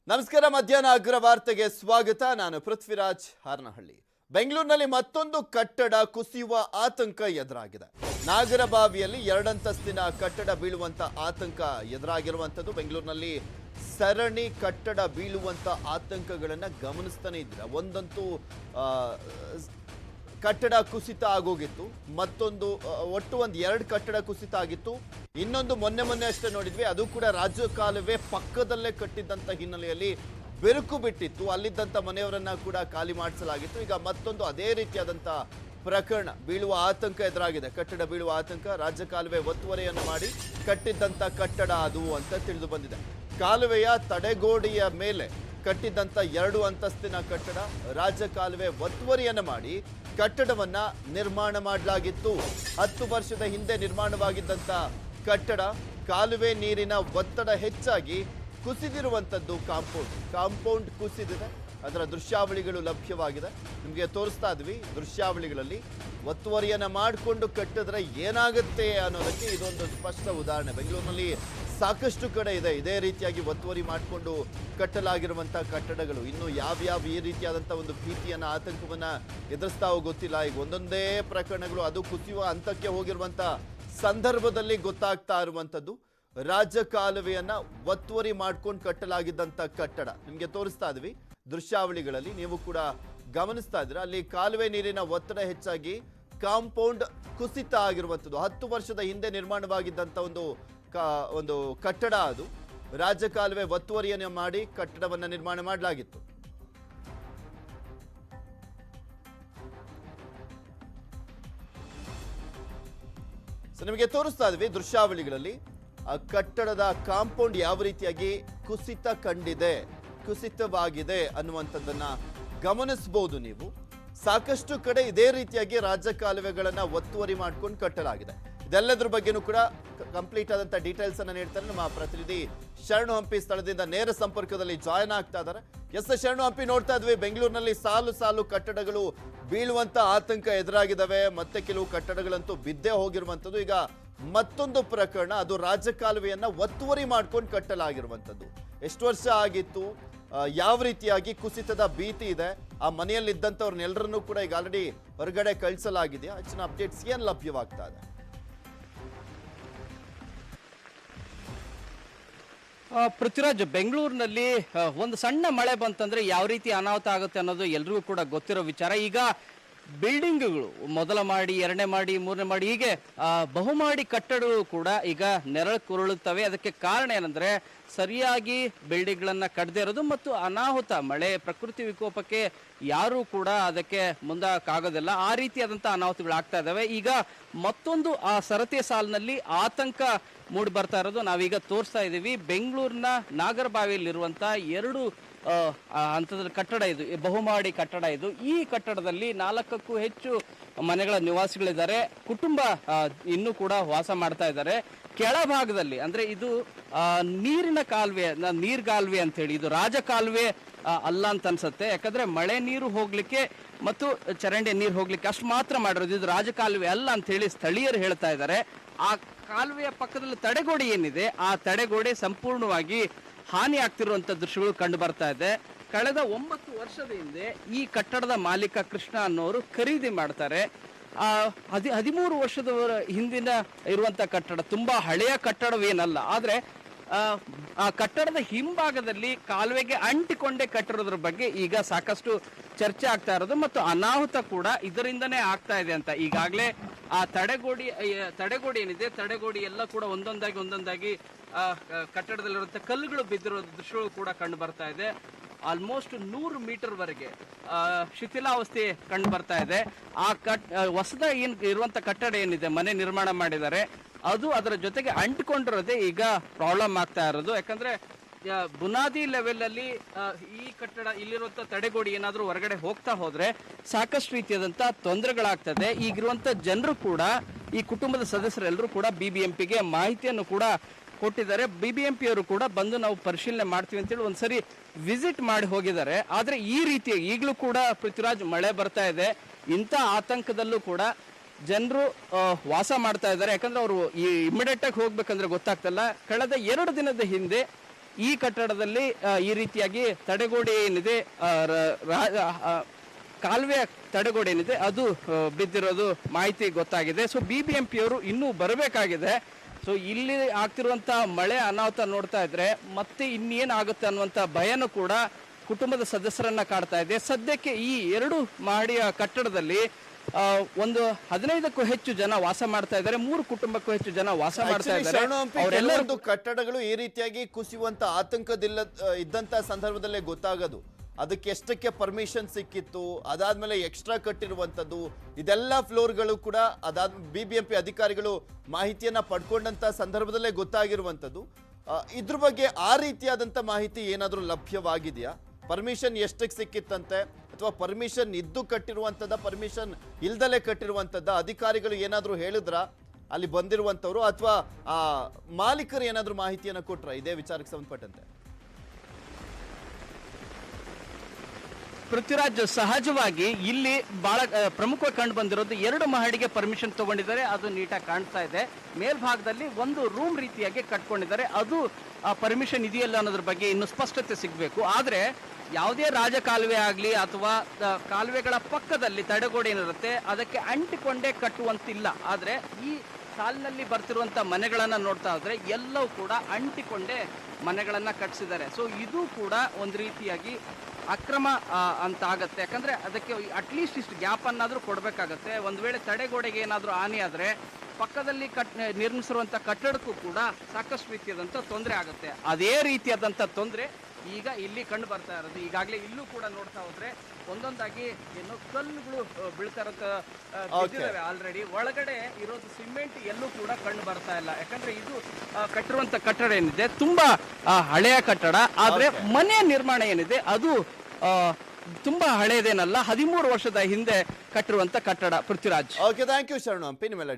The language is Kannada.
ನಮಸ್ಕಾರ. ಮಧ್ಯಾಹ್ನ ಅಗ್ರ ವಾರ್ತೆಗೆ ಸ್ವಾಗತ. ನಾನು ಪೃಥ್ವಿರಾಜ್ ಹಾರನಹಳ್ಳಿ. ಬೆಂಗಳೂರಿನಲ್ಲಿ ಮತ್ತೊಂದು ಕಟ್ಟಡ ಕುಸಿಯುವ ಆತಂಕ ಎದುರಾಗಿದೆ. ನಾಗರಬಾವಿಯಲ್ಲಿ 2 ಅಂತಸ್ತಿನ ಕಟ್ಟಡ ಬೀಳುವಂತ ಆತಂಕ ಎದುರಾಗಿರುವಂತದ್ದು. ಬೆಂಗಳೂರಿನಲ್ಲಿ ಸರಣಿ ಕಟ್ಟಡ ಬೀಳುವಂತ ಆತಂಕಗಳನ್ನ ಗಮನಿಸ್ತಾನೆ ಇದ್ದೀರಾ. ಒಂದಂತೂ ಕಟ್ಟಡ ಕುಸಿತ ಆಗೋಗಿತ್ತು, ಮತ್ತೊಂದು ಒಟ್ಟು ಒಂದು 2 ಕಟ್ಟಡ ಕುಸಿತ ಆಗಿತ್ತು. ಇನ್ನೊಂದು ಮೊನ್ನೆ ಅಷ್ಟೇ ನೋಡಿದ್ವಿ, ಅದು ಕೂಡ ರಾಜ್ಯ ಕಾಲುವೆ ಪಕ್ಕದಲ್ಲೇ ಕಟ್ಟಿದ್ದಂಥ ಹಿನ್ನೆಲೆಯಲ್ಲಿ ಬೆರುಕು ಬಿಟ್ಟಿತ್ತು. ಅಲ್ಲಿದ್ದಂಥ ಮನೆಯವರನ್ನ ಕೂಡ ಖಾಲಿ ಮಾಡಿಸಲಾಗಿತ್ತು. ಈಗ ಮತ್ತೊಂದು ಅದೇ ರೀತಿಯಾದಂಥ ಪ್ರಕರಣ ಬೀಳುವ ಆತಂಕ ಎದುರಾಗಿದೆ. ಕಟ್ಟಡ ಬೀಳುವ ಆತಂಕ. ರಾಜ್ಯ ಕಾಲುವೆ ಒತ್ತುವರಿಯನ್ನು ಮಾಡಿ ಕಟ್ಟಿದ್ದಂಥ ಕಟ್ಟಡ ಅದು ಅಂತ ತಿಳಿದು ಬಂದಿದೆ. ಕಾಲುವೆಯ ತಡೆಗೋಡೆಯ ಮೇಲೆ ಕಟ್ಟಿದ್ದಂಥ 2 ಅಂತಸ್ತಿನ ಕಟ್ಟಡ ರಾಜ್ಯ ಕಾಲುವೆ ಒತ್ತುವರಿಯನ್ನು ಮಾಡಿ ಕಟ್ಟಡವನ್ನ ನಿರ್ಮಾಣ ಮಾಡಲಾಗಿತ್ತು. 10 ವರ್ಷದ ಹಿಂದೆ ನಿರ್ಮಾಣವಾಗಿದ್ದಂಥ ಕಟ್ಟಡ ಕಾಲುವೆ ನೀರಿನ ಒತ್ತಡ ಹೆಚ್ಚಾಗಿ ಕುಸಿದಿರುವಂಥದ್ದು. ಕಾಂಪೌಂಡ್ ಕುಸಿದಿದೆ. ಅದರ ದೃಶ್ಯಾವಳಿಗಳು ಲಭ್ಯವಾಗಿದೆ, ನಿಮಗೆ ತೋರಿಸ್ತಾ ಇದ್ವಿ. ದೃಶ್ಯಾವಳಿಗಳಲ್ಲಿ ಒತ್ತುವರಿಯನ್ನ ಮಾಡಿಕೊಂಡು ಕಟ್ಟಿದ್ರೆ ಏನಾಗುತ್ತೆ ಅನ್ನೋದಕ್ಕೆ ಇದೊಂದು ಸ್ಪಷ್ಟ ಉದಾಹರಣೆ. ಬೆಂಗಳೂರಿನಲ್ಲಿ ಸಾಕಷ್ಟು ಕಡೆ ಇದೆ ಇದೇ ರೀತಿಯಾಗಿ ಒತ್ತುವರಿ ಮಾಡಿಕೊಂಡು ಕಟ್ಟಲಾಗಿರುವಂಥ ಕಟ್ಟಡಗಳು. ಇನ್ನು ಯಾವ್ಯಾವ ಈ ರೀತಿಯಾದಂಥ ಒಂದು ಭೀತಿಯನ್ನ ಆತಂಕವನ್ನ ಎದುರಿಸ್ತಾ ಗೊತ್ತಿಲ್ಲ. ಈಗ ಒಂದೊಂದೇ ಪ್ರಕರಣಗಳು ಅದು ಕುಸಿಯುವ ಹಂತಕ್ಕೆ ಹೋಗಿರುವಂಥ ಸಂದರ್ಭದಲ್ಲಿ ಗೊತ್ತಾಗ್ತಾ ಇರುವಂಥದ್ದು. ರಾಜ್ಯ ಕಾಲುವೆಯನ್ನ ಒತ್ತುವರಿ ಮಾಡ್ಕೊಂಡು ಕಟ್ಟಲಾಗಿದ್ದಂಥ ಕಟ್ಟಡ ನಿಮಗೆ ತೋರಿಸ್ತಾ ಇದ್ವಿ ದೃಶ್ಯಾವಳಿಗಳಲ್ಲಿ, ನೀವು ಕೂಡ ಗಮನಿಸ್ತಾ ಇದ್ದೀರಾ. ಅಲ್ಲಿ ಕಾಲುವೆ ನೀರಿನ ಒತ್ತಡ ಹೆಚ್ಚಾಗಿ ಕಾಂಪೌಂಡ್ ಕುಸಿತ ಆಗಿರುವಂಥದ್ದು. 10 ವರ್ಷದ ಹಿಂದೆ ನಿರ್ಮಾಣವಾಗಿದ್ದಂಥ ಒಂದು ಕಟ್ಟಡ ಅದು. ರಾಜ್ಯ ಕಾಲುವೆ ಒತ್ತುವರಿಯನ್ನು ಮಾಡಿ ಕಟ್ಟಡವನ್ನು ನಿರ್ಮಾಣ ಮಾಡಲಾಗಿತ್ತು. ನಿಮಗೆ ತೋರಿಸ್ತಾ ಇದ್ವಿ ದೃಶ್ಯಾವಳಿಗಳಲ್ಲಿ ಆ ಕಟ್ಟಡದ ಕಾಂಪೌಂಡ್ ಯಾವ ರೀತಿಯಾಗಿ ಕುಸಿತವಾಗಿದೆ ಅನ್ನುವಂಥದ್ದನ್ನ ಗಮನಿಸಬಹುದು ನೀವು. ಸಾಕಷ್ಟು ಕಡೆ ಇದೇ ರೀತಿಯಾಗಿ ರಾಜ್ಯ ಕಾಲುವೆಗಳನ್ನ ಒತ್ತುವರಿ ಮಾಡ್ಕೊಂಡು ಕಟ್ಟಲಾಗಿದೆ. ಇದೆಲ್ಲದ್ರ ಬಗ್ಗೆನೂ ಕೂಡ ಕಂಪ್ಲೀಟ್ ಆದಂತ ಡೀಟೇಲ್ಸ್ ಅನ್ನ ನೀಡ್ತಾರೆ ನಮ್ಮ ಪ್ರತಿನಿಧಿ ಶರಣು ಹಂಪಿ. ಸ್ಥಳದಿಂದ ನೇರ ಸಂಪರ್ಕದಲ್ಲಿ ಜಾಯ್ನ್ ಆಗ್ತಾ ಇದ್ದಾರೆ. ಶರಣು ಹಂಪಿ, ನೋಡ್ತಾ ಇದ್ವಿ ಬೆಂಗಳೂರಿನಲ್ಲಿ ಸಾಲು ಕಟ್ಟಡಗಳು ಬೀಳುವಂತ ಆತಂಕ ಎದುರಾಗಿದ್ದಾವೆ. ಮತ್ತೆ ಕೆಲವು ಕಟ್ಟಡಗಳಂತೂ ಬಿದ್ದೇ ಹೋಗಿರುವಂತದ್ದು. ಈಗ ಮತ್ತೊಂದು ಪ್ರಕರಣ, ಅದು ರಾಜ್ಯ ಕಾಲುವೆಯನ್ನ ಒತ್ತುವರಿ ಮಾಡ್ಕೊಂಡು ಕಟ್ಟಲಾಗಿರುವಂತದ್ದು. ಎಷ್ಟು ವರ್ಷ ಆಗಿತ್ತು, ಯಾವ ರೀತಿಯಾಗಿ ಕುಸಿತದ ಭೀತಿ ಇದೆ, ಆ ಮನೆಯಲ್ಲಿದ್ದಂಥವ್ರನ್ನೆಲ್ಲರನ್ನೂ ಕೂಡ ಈಗ ಆಲ್ರೆಡಿ ಹೊರಗಡೆ ಕಳಿಸಲಾಗಿದೆಯಾ? ಹೆಚ್ಚಿನ ಅಪ್ಡೇಟ್ಸ್ ಏನ್ ಲಭ್ಯವಾಗ್ತಾ ಇದೆ? ಪೃಥ್ವಿರಾಜ್, ಬೆಂಗಳೂರಿನಲ್ಲಿ ಒಂದು ಸಣ್ಣ ಮಳೆ ಬಂತಂದ್ರೆ ಯಾವ ರೀತಿ ಅನಾಹುತ ಆಗುತ್ತೆ ಅನ್ನೋದು ಎಲ್ರಿಗೂ ಕೂಡ ಗೊತ್ತಿರೋ ವಿಚಾರ. ಈಗ ಬಿಲ್ಡಿಂಗ್ಗಳು, ಮೊದಲ ಮಾಡಿ, 2ನೇ ಮಾಡಿ, 3ನೇ ಮಾಡಿ, ಹೀಗೆ ಬಹುಮಾಡಿ ಕಟ್ಟಡಗಳು ಕೂಡ ಈಗ ನೆರಳುರುಳುತ್ತವೆ. ಅದಕ್ಕೆ ಕಾರಣ ಏನಂದ್ರೆ ಸರಿಯಾಗಿ ಬಿಲ್ಡಿಂಗ್ಗಳನ್ನ ಕಟ್ಟದೇ ಇರೋದು ಮತ್ತು ಅನಾಹುತ, ಮಳೆ, ಪ್ರಕೃತಿ ವಿಕೋಪಕ್ಕೆ ಯಾರೂ ಕೂಡ ಅದಕ್ಕೆ ಮುಂದಾಗೋದಿಲ್ಲ. ಆ ರೀತಿಯಾದಂತಹ ಅನಾಹುತಗಳು ಆಗ್ತಾ ಇದಾವೆ. ಈಗ ಮತ್ತೊಂದು ಆ ಸರತಿಯ ಸಾಲಿನಲ್ಲಿ ಆತಂಕ ಮೂಡಿ ಬರ್ತಾ ಇರೋದು ನಾವೀಗ ತೋರಿಸ್ತಾ ಇದ್ದೀವಿ. ಬೆಂಗಳೂರಿನ ನಾಗರಬಾವಿಯಲ್ಲಿರುವಂತಹ 2 ಹಂತದ ಕಟ್ಟಡ ಇದು, ಬಹುಮಹಡಿ ಕಟ್ಟಡ ಇದು. ಈ ಕಟ್ಟಡದಲ್ಲಿ 4ಕ್ಕೂ ಹೆಚ್ಚು ಮನೆಗಳ ನಿವಾಸಿಗಳಿದ್ದಾರೆ. ಕುಟುಂಬ ಇನ್ನೂ ಕೂಡ ವಾಸ ಮಾಡ್ತಾ ಇದ್ದಾರೆ. ಕೆಳಭಾಗದಲ್ಲಿ ಅಂದ್ರೆ ಇದು ನೀರಿನ ಕಾಲುವೆ, ನೀರ್ಗಾಲುವೆ ಅಂತ ಹೇಳಿ, ಇದು ರಾಜ ಕಾಲುವೆ ಅಲ್ಲ ಅಂತ ಅನ್ಸುತ್ತೆ. ಯಾಕಂದ್ರೆ ಮಳೆ ನೀರು ಹೋಗ್ಲಿಕ್ಕೆ ಮತ್ತು ಚರಂಡಿ ನೀರು ಹೋಗ್ಲಿಕ್ಕೆ ಅಷ್ಟು ಮಾತ್ರ ಮಾಡಿರೋದು. ಇದು ರಾಜ ಕಾಲುವೆ ಅಲ್ಲ ಅಂತ ಹೇಳಿ ಸ್ಥಳೀಯರು ಹೇಳ್ತಾ ಇದ್ದಾರೆ. ಆ ಕಾಲುವೆಯ ಪಕ್ಕದಲ್ಲಿ ತಡೆಗೋಡೆ ಏನಿದೆ, ಆ ತಡೆಗೋಡೆ ಸಂಪೂರ್ಣವಾಗಿ ಹಾನಿ ಆಗ್ತಿರುವಂತ ದೃಶ್ಯಗಳು ಕಂಡು ಬರ್ತಾ ಇದೆ. ಕಳೆದ 9 ವರ್ಷದ ಹಿಂದೆ ಈ ಕಟ್ಟಡದ ಮಾಲೀಕ ಕೃಷ್ಣ ಅನ್ನೋರು ಖರೀದಿ ಮಾಡ್ತಾರೆ. 13 ವರ್ಷದ ಹಿಂದಿನ ಇರುವಂತ ಕಟ್ಟಡ, ತುಂಬಾ ಹಳೆಯ ಕಟ್ಟಡವೇನಲ್ಲ. ಆದ್ರೆ ಆ ಕಟ್ಟಡದ ಹಿಂಭಾಗದಲ್ಲಿ ಕಾಲುವೆಗೆ ಅಂಟಿಕೊಂಡೇ ಕಟ್ಟಿರೋದ್ರ ಬಗ್ಗೆ ಈಗ ಸಾಕಷ್ಟು ಚರ್ಚೆ ಆಗ್ತಾ ಇರೋದು ಮತ್ತು ಅನಾಹುತ ಕೂಡ ಇದರಿಂದನೇ ಆಗ್ತಾ ಇದೆ ಅಂತ. ಈಗಾಗಲೇ ಆ ತಡೆಗೋಡೆ ಏನಿದೆ, ತಡೆಗೋಡೆ ಎಲ್ಲ ಕೂಡ ಒಂದೊಂದಾಗಿ ಕಟ್ಟಡದಲ್ಲಿರುವಂತಹ ಕಲ್ಲುಗಳು ಬಿದ್ದಿರೋ ದೃಶ್ಯಗಳು ಕೂಡ ಕಂಡು ಬರ್ತಾ ಇದೆ. ಆಲ್ಮೋಸ್ಟ್ 100 ಮೀಟರ್ ವರೆಗೆ ಶಿಥಿಲಾವಸ್ಥೆ ಕಂಡು ಬರ್ತಾ ಇದೆ. ಆ ಹೊಸದ ಇರುವಂತ ಕಟ್ಟಡ ಏನಿದೆ, ಮನೆ ನಿರ್ಮಾಣ ಮಾಡಿದ್ದಾರೆ, ಅದು ಅದರ ಜೊತೆಗೆ ಅಂಟಿಕೊಂಡಿರೋದೇ ಈಗ ಪ್ರಾಬ್ಲಮ್ ಆಗ್ತಾ ಇರೋದು. ಯಾಕಂದ್ರೆ ಬುನಾದಿ ಲೆವೆಲ್ ಅಲ್ಲಿ ಈ ಕಟ್ಟಡ, ಇಲ್ಲಿರುವಂತ ತಡೆಗೋಡೆ ಏನಾದ್ರೂ ಹೊರಗಡೆ ಹೋಗ್ತಾ ಹೋದ್ರೆ ಸಾಕಷ್ಟು ರೀತಿಯಾದಂತ ತೊಂದರೆಗಳಾಗ್ತದೆ. ಈಗಿರುವಂತ ಜನರು ಕೂಡ, ಈ ಕುಟುಂಬದ ಸದಸ್ಯರೆಲ್ಲರೂ ಕೂಡ BBMPಗೆ ಮಾಹಿತಿಯನ್ನು ಕೂಡ ಕೊಟ್ಟಿದ್ದಾರೆ. BBMP ಅವರು ಕೂಡ ಬಂದು ನಾವು ಪರಿಶೀಲನೆ ಮಾಡ್ತೀವಿ ಅಂತೇಳಿ ಒಂದ್ಸರಿ ವಿಸಿಟ್ ಮಾಡಿ ಹೋಗಿದ್ದಾರೆ. ಆದ್ರೆ ಈ ರೀತಿಯಾಗಿ ಈಗಲೂ ಕೂಡ ಪೃಥ್ವಿರಾಜ್ ಮಳೆ ಬರ್ತಾ ಇದೆ. ಇಂಥ ಆತಂಕದಲ್ಲೂ ಕೂಡ ಜನರು ವಾಸ ಮಾಡ್ತಾ ಇದ್ದಾರೆ. ಯಾಕಂದ್ರೆ ಅವರು ಇಮಿಡಿಯೇಟ್ ಆಗಿ ಹೋಗ್ಬೇಕಂದ್ರೆ ಗೊತ್ತಾಗ್ತಲ್ಲ. ಕಳೆದ 2 ದಿನದ ಹಿಂದೆ ಈ ಕಟ್ಟಡದಲ್ಲಿ ಈ ರೀತಿಯಾಗಿ ತಡೆಗೋಡೆ ಏನಿದೆ ಕಾಲುವೆ ತಡೆಗೋಡೆ ಏನಿದೆ ಅದು ಬಿದ್ದಿರೋದು ಮಾಹಿತಿ ಗೊತ್ತಾಗಿದೆ. ಸೊ BBMP ಅವರು ಇನ್ನೂ ಬರಬೇಕಾಗಿದೆ. ಸೊ ಇಲ್ಲಿ ಆಗ್ತಿರುವಂತ ಮಳೆ ಅನಾಹುತ ನೋಡ್ತಾ ಇದ್ರೆ ಮತ್ತೆ ಇನ್ನೇನಾಗುತ್ತೆ ಅನ್ನುವಂತ ಭಯನೂ ಕೂಡ ಕುಟುಂಬದ ಸದಸ್ಯರನ್ನ ಕಾಡ್ತಾ ಇದೆ. ಸದ್ಯಕ್ಕೆ ಈ 2 ಮಹಡಿಯ ಕಟ್ಟಡದಲ್ಲಿ ಒಂದು 15ಕ್ಕೂ ಹೆಚ್ಚು ಜನ ವಾಸ ಮಾಡ್ತಾ ಇದ್ದಾರೆ. 3 ಕುಟುಂಬಕ್ಕೂ ಹೆಚ್ಚು ಜನ ವಾಸ ಮಾಡ್ತಾ ಇದ್ದಾರೆ. ಅವರೆಲ್ಲರೂ ಕಟ್ಟಡಗಳು ಈ ರೀತಿಯಾಗಿ ಕುಸಿಯುವಂತ ಆತಂಕದಿಲ್ಲ ಇದ್ದಂತ ಸಂದರ್ಭದಲ್ಲೇ ಗೊತ್ತಾಗೋದು ಅದಕ್ಕೆ ಎಷ್ಟಕ್ಕೆ ಪರ್ಮಿಷನ್ ಸಿಕ್ಕಿತ್ತು, ಅದಾದ್ಮೇಲೆ ಎಕ್ಸ್ಟ್ರಾ ಕಟ್ಟಿರುವಂತದ್ದು, ಇದೆಲ್ಲ ಫ್ಲೋರ್ಗಳು ಕೂಡ BBMP ಅಧಿಕಾರಿಗಳು ಮಾಹಿತಿಯನ್ನ ಪಡ್ಕೊಂಡಂತ ಸಂದರ್ಭದಲ್ಲೇ ಗೊತ್ತಾಗಿರುವಂತದ್ದು. ಇದ್ರ ಬಗ್ಗೆ ಆ ರೀತಿಯಾದಂತ ಮಾಹಿತಿ ಏನಾದ್ರೂ ಲಭ್ಯವಾಗಿದೆಯಾ? ಪರ್ಮಿಷನ್ ಎಷ್ಟಕ್ಕೆ ಸಿಕ್ಕಿತ್ತಂತೆ, ಅಥವಾ ಪರ್ಮಿಷನ್ ಇದ್ದು ಕಟ್ಟಿರುವಂತದ, ಪರ್ಮಿಷನ್ ಇಲ್ದಲೆ ಕಟ್ಟಿರುವಂತದ್ದ? ಅಧಿಕಾರಿಗಳು ಏನಾದ್ರೂ ಹೇಳಿದ್ರ ಅಲ್ಲಿ ಬಂದಿರುವಂತವ್ರು, ಅಥವಾ ಮಾಲೀಕರು ಏನಾದ್ರೂ ಮಾಹಿತಿಯನ್ನ ಕೊಟ್ರ ಇದೇ ವಿಚಾರಕ್ಕೆ ಸಂಬಂಧಪಟ್ಟಂತೆ? ಪೃಥ್ವಿರಾಜ್, ಸಹಜವಾಗಿ ಇಲ್ಲಿ ಬಹಳ ಪ್ರಮುಖವಾಗಿ ಕಂಡು ಬಂದಿರೋದು 2 ಮಹಡಿಗೆ ಪರ್ಮಿಷನ್ ತಗೊಂಡಿದ್ದಾರೆ. ಅದು ನೀಟಾಗಿ ಕಾಣ್ತಾ ಇದೆ. ಮೇಲ್ಭಾಗದಲ್ಲಿ ಒಂದು ರೂಮ್ ರೀತಿಯಾಗಿ ಕಟ್ಕೊಂಡಿದ್ದಾರೆ. ಅದು ಪರ್ಮಿಷನ್ ಇದೆಯಲ್ಲ ಅನ್ನೋದ್ರ ಬಗ್ಗೆ ಇನ್ನು ಸ್ಪಷ್ಟತೆ ಸಿಗಬೇಕು. ಆದರೆ ಯಾವುದೇ ರಾಜಕಾಲುವೆ ಆಗಲಿ ಅಥವಾ ಕಾಲುವೆಗಳ ಪಕ್ಕದಲ್ಲಿ ತಡೆಗೋಡೆ ಏನಿರುತ್ತೆ ಅದಕ್ಕೆ ಅಂಟಿಕೊಂಡೇ ಕಟ್ಟುವಂತಿಲ್ಲ. ಆದರೆ ಈ ಸಾಲಿನಲ್ಲಿ ಬರ್ತಿರುವಂಥ ಮನೆಗಳನ್ನು ನೋಡ್ತಾ ಹೋದ್ರೆ ಎಲ್ಲವೂ ಕೂಡ ಅಂಟಿಕೊಂಡೇ ಮನೆಗಳನ್ನು ಕಟ್ಟಿಸಿದ್ದಾರೆ. ಸೊ ಇದು ಕೂಡ ಒಂದು ರೀತಿಯಾಗಿ ಅಕ್ರಮ ಅಂತ ಆಗತ್ತೆ. ಯಾಕಂದ್ರೆ ಅದಕ್ಕೆ ಅಟ್ಲೀಸ್ಟ್ ಇಷ್ಟು ಗ್ಯಾಪ್ ಅನ್ನಾದ್ರೂ ಕೊಡಬೇಕಾಗತ್ತೆ. ಒಂದು ವೇಳೆ ತಡೆಗೋಡೆಗೆ ಏನಾದರೂ ಹಾನಿ ಆದರೆ ಪಕ್ಕದಲ್ಲಿ ನಿರ್ಮಿಸಿರುವಂಥ ಕಟ್ಟಡಕ್ಕೂ ಕೂಡ ಸಾಕಷ್ಟು ರೀತಿಯಾದಂಥ ತೊಂದರೆ ಆಗುತ್ತೆ. ಅದೇ ರೀತಿಯಾದಂಥ ತೊಂದರೆ ಈಗ ಇಲ್ಲಿ ಕಂಡು ಬರ್ತಾ ಇರೋದು. ಈಗಾಗಲೇ ಇಲ್ಲೂ ಕೂಡ ನೋಡ್ತಾ ಹೋದ್ರೆ ಒಂದೊಂದಾಗಿ ಏನು ಕಲ್ಲುಗಳು ಬೀಳ್ತಾ ಇರುತ್ತೆ ಆಲ್ರೆಡಿ. ಒಳಗಡೆ ಇರೋದು ಸಿಮೆಂಟ್ ಎಲ್ಲೂ ಕೂಡ ಕಂಡು ಬರ್ತಾ ಇಲ್ಲ. ಯಾಕಂದ್ರೆ ಇದು ಕಟ್ಟಿರುವಂತ ಕಟ್ಟಡ ಏನಿದೆ ತುಂಬಾ ಹಳೆಯ ಕಟ್ಟಡ. ಆದ್ರೆ ಮನೆ ನಿರ್ಮಾಣ ಏನಿದೆ ಅದು ತುಂಬಾ ಹಳೆಯದೇನಲ್ಲ, 13 ವರ್ಷದ ಹಿಂದೆ ಕಟ್ಟಿರುವಂತ ಕಟ್ಟಡ. ಪೃಥ್ವಿರಾಜ್. ಓಕೆ, ಥ್ಯಾಂಕ್ ಯು ಶರಣು ಹಂಪಿ. ನಿಮ್ಮೆಲ್ಲ